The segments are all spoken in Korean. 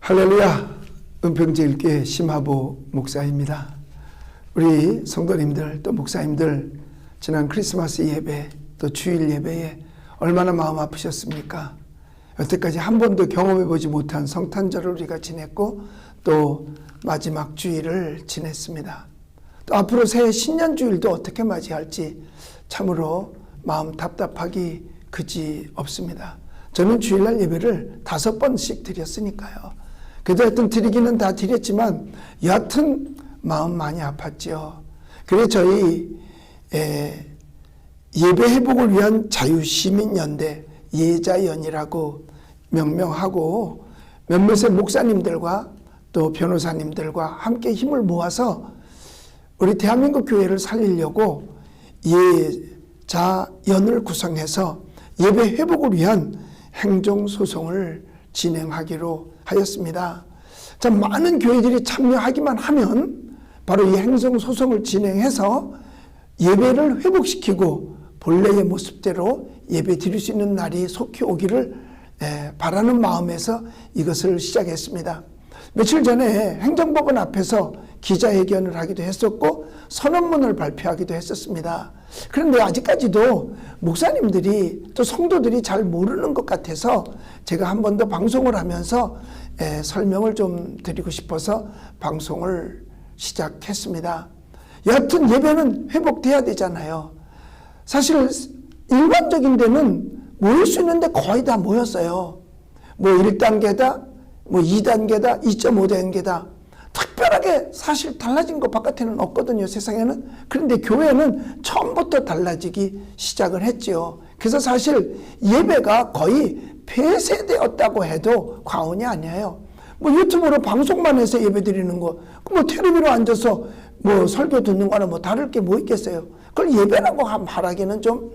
할렐루야, 은평제일교회 심하보 목사입니다. 우리 성도님들 또 목사님들 지난 크리스마스 예배 또 주일 예배에 얼마나 마음 아프셨습니까? 여태까지 한 번도 경험해보지 못한 성탄절을 우리가 지냈고 또 마지막 주일을 지냈습니다. 또 앞으로 새해 신년주일도 어떻게 맞이할지 참으로 마음 답답하기 그지 없습니다. 저는 주일날 예배를 5번씩 드렸으니까요. 그래도 하여튼 드리기는 다 드렸지만 여하튼 마음 많이 아팠죠. 그래서 저희 예배 회복을 위한 자유시민연대 예자연이라고 명명하고 몇몇의 목사님들과 또 변호사님들과 함께 힘을 모아서 우리 대한민국 교회를 살리려고 예자연을 구성해서 예배 회복을 위한 행정소송을 진행하기로 하였습니다. 자, 많은 교회들이 참여하기만 하면 바로 이 행정소송을 진행해서 예배를 회복시키고 본래의 모습대로 예배 드릴 수 있는 날이 속히 오기를 바라는 마음에서 이것을 시작했습니다. 며칠 전에 행정법원 앞에서 기자회견을 하기도 했었고 선언문을 발표하기도 했었습니다. 그런데 아직까지도 목사님들이 또 성도들이 잘 모르는 것 같아서 제가 한 번 더 방송을 하면서 설명을 좀 드리고 싶어서 방송을 시작했습니다. 여하튼 예배는 회복돼야 되잖아요. 사실 일반적인 데는 모일 수 있는데 거의 다 모였어요. 뭐 1단계다, 뭐 2단계다, 2.5단계다. 특별하게 사실 달라진 것 바깥에는 없거든요, 세상에는. 그런데 교회는 처음부터 달라지기 시작을 했지요. 그래서 사실 예배가 거의 폐쇄되었다고 해도 과언이 아니에요. 뭐 유튜브로 방송만 해서 예배 드리는 거, 뭐 텔레비로 앉아서 뭐 설교 듣는 거나 뭐 다를 게 뭐 있겠어요. 그걸 예배라고 말하기는 좀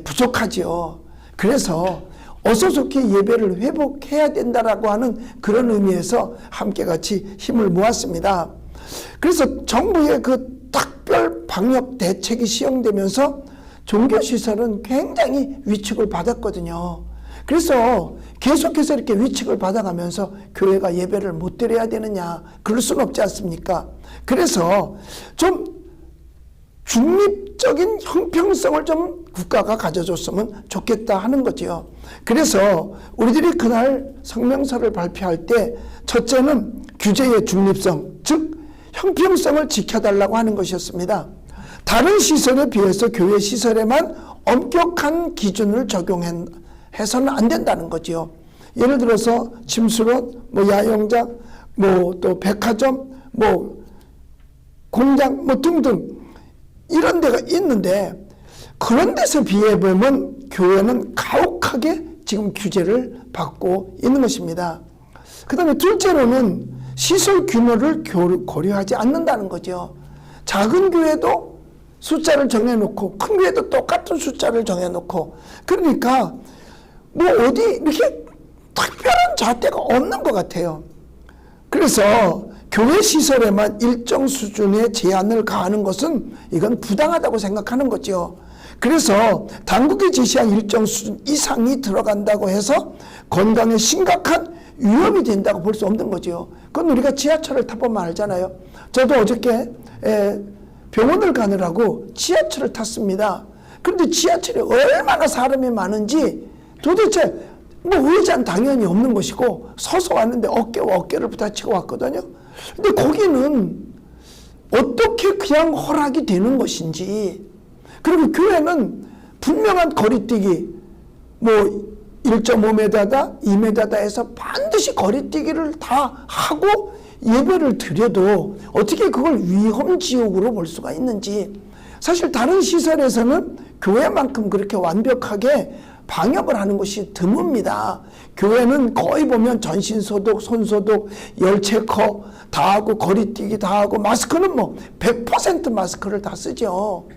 부족하지요. 그래서 어서 좋게 예배를 회복해야 된다라고 하는 그런 의미에서 함께 같이 힘을 모았습니다. 그래서 정부의 그 특별 방역 대책이 시행되면서 종교시설은 굉장히 위축을 받았거든요. 그래서 계속해서 이렇게 위축을 받아가면서 교회가 예배를 못 드려야 되느냐, 그럴 수는 없지 않습니까? 그래서 좀 중립적인 형평성을 좀 국가가 가져줬으면 좋겠다 하는 거지요. 그래서 우리들이 그날 성명서를 발표할 때 첫째는 규제의 중립성, 즉 형평성을 지켜달라고 하는 것이었습니다. 다른 시설에 비해서 교회 시설에만 엄격한 기준을 적용해서는 안 된다는 거지요. 예를 들어서 침수롯, 뭐 야영장, 뭐 또 백화점, 뭐 공장, 뭐 등등 이런 데가 있는데 그런 데서 비해보면 교회는 가혹하게 지금 규제를 받고 있는 것입니다. 그 다음에 둘째로는 시설 규모를 고려하지 않는다는 거죠. 작은 교회도 숫자를 정해놓고 큰 교회도 똑같은 숫자를 정해놓고 그러니까 뭐 어디 이렇게 특별한 잣대가 없는 것 같아요. 그래서 교회 시설에만 일정 수준의 제한을 가하는 것은 이건 부당하다고 생각하는 거죠. 그래서 당국이 제시한 일정 수준 이상이 들어간다고 해서 건강에 심각한 위험이 된다고 볼 수 없는 거죠. 그건 우리가 지하철을 타보면 알잖아요. 저도 어저께 병원을 가느라고 지하철을 탔습니다. 그런데 지하철이 얼마나 사람이 많은지 도대체 뭐 의자는 당연히 없는 것이고 서서 왔는데 어깨와 어깨를 부딪히고 왔거든요. 근데 거기는 어떻게 그냥 허락이 되는 것인지, 그리고 교회는 분명한 거리뛰기, 뭐 1.5m다, 2m다 해서 반드시 거리뛰기를 다 하고 예배를 드려도 어떻게 그걸 위험지역으로 볼 수가 있는지, 사실 다른 시설에서는 교회만큼 그렇게 완벽하게 방역을 하는 것이 드뭅니다. 교회는 거의 보면 전신소독, 손소독, 열체커 다 하고 거리뛰기 다 하고 마스크는 뭐 100% 마스크를 다 쓰죠.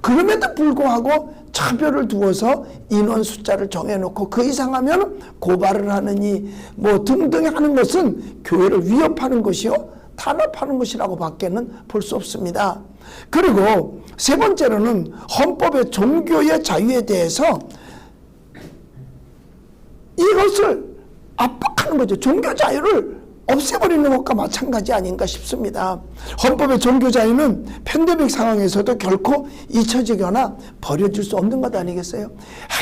그럼에도 불구하고 차별을 두어서 인원 숫자를 정해놓고 그 이상 하면 고발을 하느니 뭐 등등 하는 것은 교회를 위협하는 것이요 탄압하는 것이라고 밖에는 볼 수 없습니다. 그리고 세 번째로는 헌법의 종교의 자유에 대해서 이것을 압박하는 거죠. 종교 자유를 없애버리는 것과 마찬가지 아닌가 싶습니다. 헌법의 종교자유는 팬데믹 상황에서도 결코 잊혀지거나 버려질 수 없는 것 아니겠어요?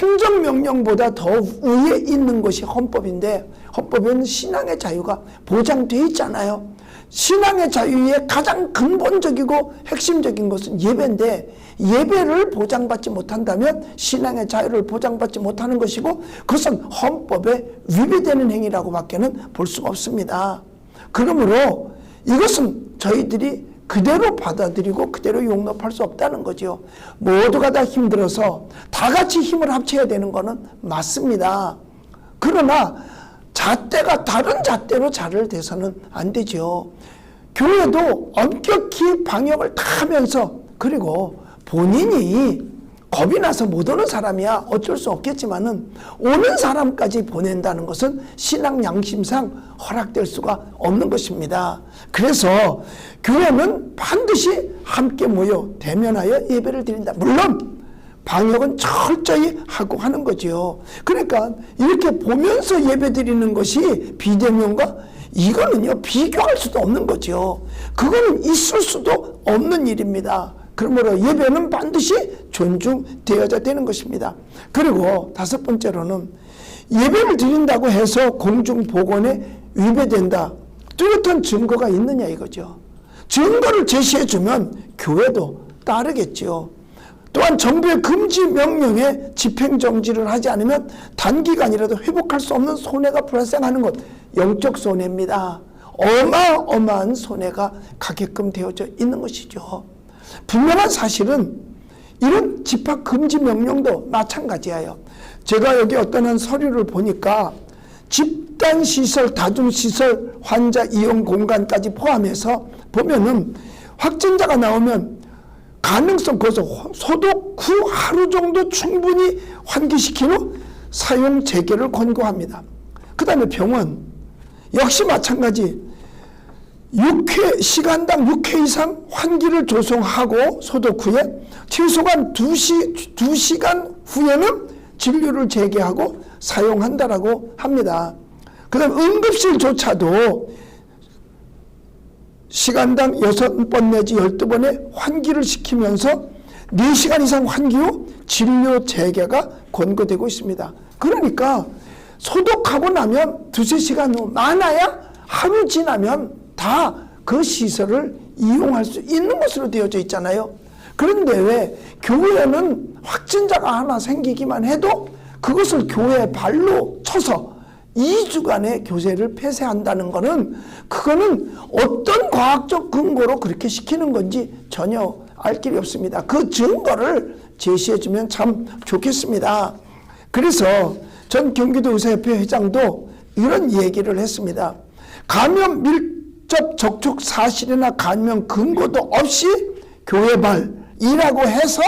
행정명령보다 더 위에 있는 것이 헌법인데 헌법에는 신앙의 자유가 보장되어 있잖아요. 신앙의 자유의 가장 근본적이고 핵심적인 것은 예배인데 예배를 보장받지 못한다면 신앙의 자유를 보장받지 못하는 것이고 그것은 헌법에 위배되는 행위라고 밖에는 볼 수가 없습니다. 그러므로 이것은 저희들이 그대로 받아들이고 그대로 용납할 수 없다는 거죠. 모두가 다 힘들어서 다 같이 힘을 합쳐야 되는 것은 맞습니다. 그러나 잣대가 다른 잣대로 자를 대서는 안 되죠. 교회도 엄격히 방역을 다 하면서 그리고 본인이 겁이 나서 못 오는 사람이야 어쩔 수 없겠지만은 오는 사람까지 보낸다는 것은 신앙 양심상 허락될 수가 없는 것입니다. 그래서 교회는 반드시 함께 모여 대면하여 예배를 드린다. 물론 방역은 철저히 하고 하는 거죠. 그러니까 이렇게 보면서 예배 드리는 것이 비대면과 이거는요 비교할 수도 없는 거죠. 그거는 있을 수도 없는 일입니다. 그러므로 예배는 반드시 존중되어야 되는 것입니다. 그리고 다섯 번째로는 예배를 드린다고 해서 공중보건에 위배된다. 뚜렷한 증거가 있느냐 이거죠. 증거를 제시해주면 교회도 따르겠죠. 또한 정부의 금지 명령에 집행정지를 하지 않으면 단기간이라도 회복할 수 없는 손해가 발생하는 것, 영적 손해입니다. 어마어마한 손해가 가게끔 되어져 있는 것이죠. 분명한 사실은 이런 집합금지 명령도 마찬가지예요. 제가 여기 어떤 한 서류를 보니까 집단시설, 다중시설, 환자 이용 공간까지 포함해서 보면은 확진자가 나오면 가능성 거기서 소독 후 하루 정도 충분히 환기시킨 후 사용 재개를 권고합니다. 그 다음에 병원 역시 마찬가지 6회 시간당 6회 이상 환기를 조성하고 소독 후에 최소한 2시간 후에는 진료를 재개하고 사용한다라고 합니다. 그 다음 응급실조차도 시간당 6번 내지 12번의 환기를 시키면서 4시간 이상 환기 후 진료 재개가 권고되고 있습니다. 그러니까 소독하고 나면 2-3시간 후 많아야 하루 지나면 다 그 시설을 이용할 수 있는 것으로 되어져 있잖아요. 그런데 왜 교회는 확진자가 하나 생기기만 해도 그것을 교회에 발로 쳐서 2주간의 교세를 폐쇄한다는 것은 그거는 어떤 과학적 근거로 그렇게 시키는 건지 전혀 알 길이 없습니다. 그 증거를 제시해 주면 참 좋겠습니다. 그래서 전 경기도 의사협회 회장도 이런 얘기를 했습니다. 감염 밀접 접촉 사실이나 감염 근거도 없이 교회발이라고 해서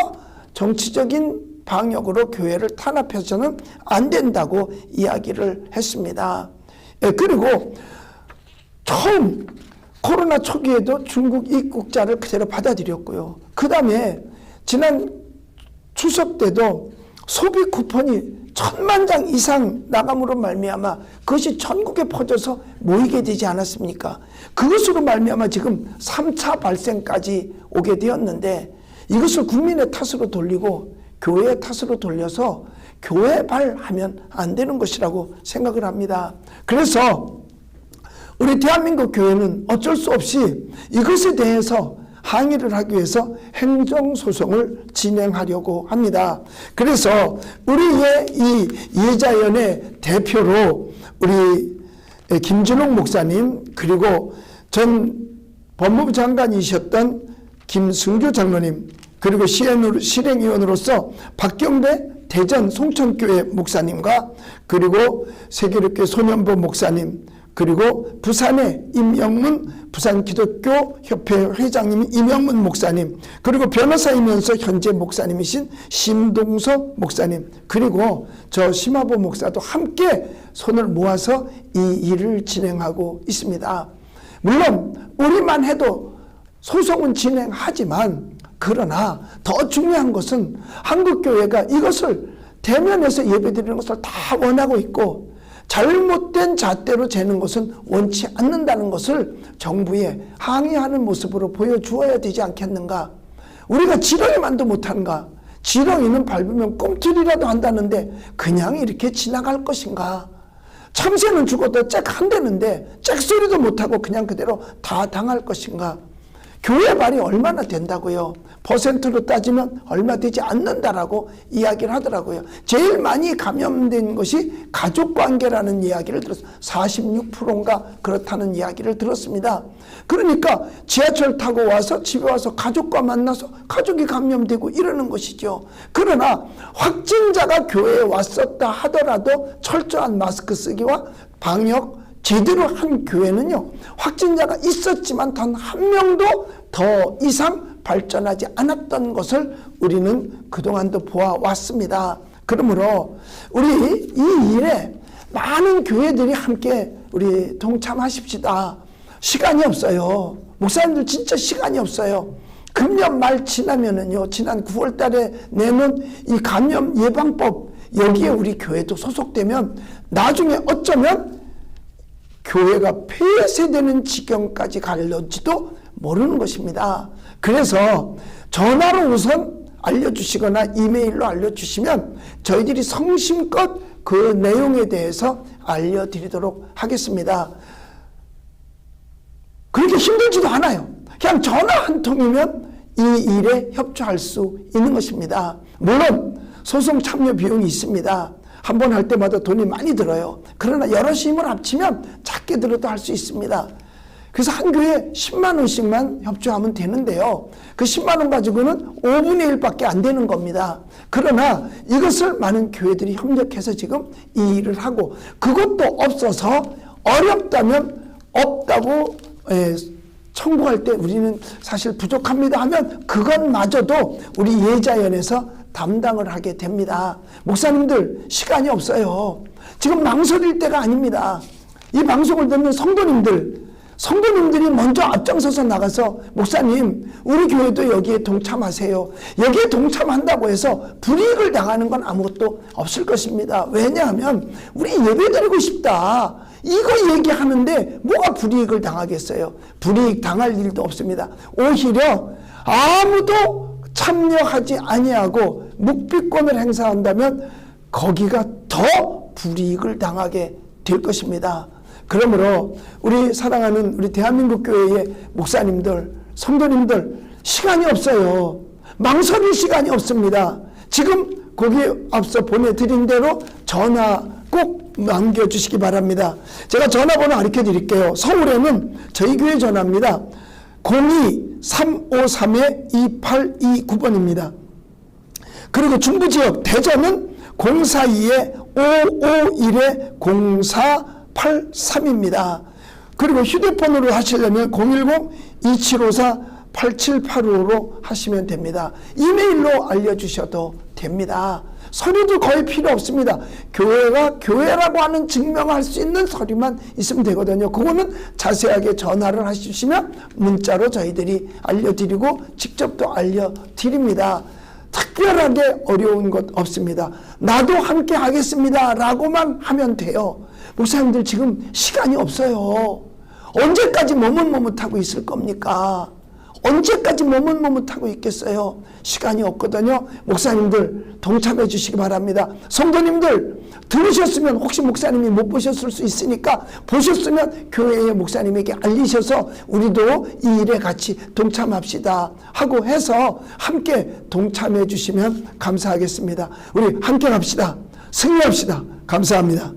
정치적인 방역으로 교회를 탄압해서는 안 된다고 이야기를 했습니다. 그리고 처음 코로나 초기에도 중국 입국자를 그대로 받아들였고요. 그 다음에 지난 추석 때도 소비 쿠폰이 1000만 장 이상 나감으로 말미암아 그것이 전국에 퍼져서 모이게 되지 않았습니까? 그것으로 말미암아 지금 3차 발생까지 오게 되었는데 이것을 국민의 탓으로 돌리고 교회의 탓으로 돌려서 교회발하면 안 되는 것이라고 생각을 합니다. 그래서 우리 대한민국 교회는 어쩔 수 없이 이것에 대해서 항의를 하기 위해서 행정소송을 진행하려고 합니다. 그래서 우리의 이 예자연의 대표로 우리 김준홍 목사님 그리고 전 법무부 장관이셨던 김승교 장로님 그리고 실행위원으로서 박경대 대전 송천교회 목사님과 그리고 세계롭게 소년보 목사님 그리고 부산의 임영문 부산기독교협회 회장님 임영문 목사님 그리고 변호사이면서 현재 목사님이신 심동석 목사님 그리고 저 심화보 목사도 함께 손을 모아서 이 일을 진행하고 있습니다. 물론 우리만 해도 소송은 진행하지만 그러나 더 중요한 것은 한국교회가 이것을 대면에서 예배드리는 것을 다 원하고 있고 잘못된 잣대로 재는 것은 원치 않는다는 것을 정부에 항의하는 모습으로 보여주어야 되지 않겠는가? 우리가 지렁이만도 못하는가? 지렁이는 밟으면 꿈틀이라도 한다는데 그냥 이렇게 지나갈 것인가? 참새는 죽어도 짹 한대는데 짹 소리도 못하고 그냥 그대로 다 당할 것인가? 교회 말이 얼마나 된다고요? 퍼센트로 따지면 얼마 되지 않는다라고 이야기를 하더라고요. 제일 많이 감염된 것이 가족관계라는 이야기를 들었어요. 46%인가 그렇다는 이야기를 들었습니다. 그러니까 지하철 타고 와서 집에 와서 가족과 만나서 가족이 감염되고 이러는 것이죠. 그러나 확진자가 교회에 왔었다 하더라도 철저한 마스크 쓰기와 방역 제대로 한 교회는요, 확진자가 있었지만 단 한 명도 더 이상 발전하지 않았던 것을 우리는 그동안도 보아왔습니다. 그러므로 우리 이 일에 많은 교회들이 함께 우리 동참하십시다. 시간이 없어요. 목사님들 진짜 시간이 없어요. 금년 말 지나면은요, 지난 9월 달에 내놓은 이 감염 예방법, 여기에 우리 교회도 소속되면 나중에 어쩌면 교회가 폐쇄되는 지경까지 갈는지도 모르는 것입니다. 그래서 전화로 우선 알려주시거나 이메일로 알려주시면 저희들이 성심껏 그 내용에 대해서 알려드리도록 하겠습니다. 그렇게 힘들지도 않아요. 그냥 전화 한 통이면 이 일에 협조할 수 있는 것입니다. 물론 소송 참여 비용이 있습니다. 한 번 할 때마다 돈이 많이 들어요. 그러나 여럿이 힘을 합치면 작게 들어도 할 수 있습니다. 그래서 한 교회에 10만 원씩만 협조하면 되는데요. 그 10만 원 가지고는 5분의 1밖에 안 되는 겁니다. 그러나 이것을 많은 교회들이 협력해서 지금 이 일을 하고, 그것도 없어서 어렵다면 없다고 청구할 때 우리는 사실 부족합니다 하면 그것마저도 우리 예자연에서 담당을 하게 됩니다. 목사님들 시간이 없어요. 지금 망설일 때가 아닙니다. 이 방송을 듣는 성도님들이 먼저 앞장서서 나가서 목사님, 우리 교회도 여기에 동참하세요. 여기에 동참한다고 해서 불이익을 당하는 건 아무것도 없을 것입니다. 왜냐하면 우리 예배드리고 싶다, 이거 얘기하는데 뭐가 불이익을 당하겠어요? 불이익 당할 일도 없습니다. 오히려 아무도 참여하지 아니하고 묵비권을 행사한다면 거기가 더 불이익을 당하게 될 것입니다. 그러므로 우리 사랑하는 우리 대한민국 교회의 목사님들, 성도님들, 시간이 없어요. 망설일 시간이 없습니다. 지금 거기에 앞서 보내드린 대로 전화 꼭 남겨주시기 바랍니다. 제가 전화번호 가르쳐 드릴게요. 서울에는 저희 교회 전화입니다. 02-353-2829번입니다. 그리고 중부지역 대전은 042-551-0483입니다. 그리고 휴대폰으로 하시려면 010-2754-8785로 하시면 됩니다. 이메일로 알려주셔도 됩니다. 서류도 거의 필요 없습니다. 교회가 교회라고 하는 증명할 수 있는 서류만 있으면 되거든요. 그거는 자세하게 전화를 하시면 문자로 저희들이 알려드리고 직접 또 알려드립니다. 특별하게 어려운 것 없습니다. 나도 함께 하겠습니다 라고만 하면 돼요. 목사님들 지금 시간이 없어요. 언제까지 머뭇머뭇하고 있을 겁니까? 언제까지 머뭇머뭇하고 있겠어요? 시간이 없거든요. 목사님들 동참해 주시기 바랍니다. 성도님들 들으셨으면, 혹시 목사님이 못 보셨을 수 있으니까 보셨으면 교회의 목사님에게 알리셔서 우리도 이 일에 같이 동참합시다 하고 해서 함께 동참해 주시면 감사하겠습니다. 우리 함께 갑시다. 승리합시다. 감사합니다.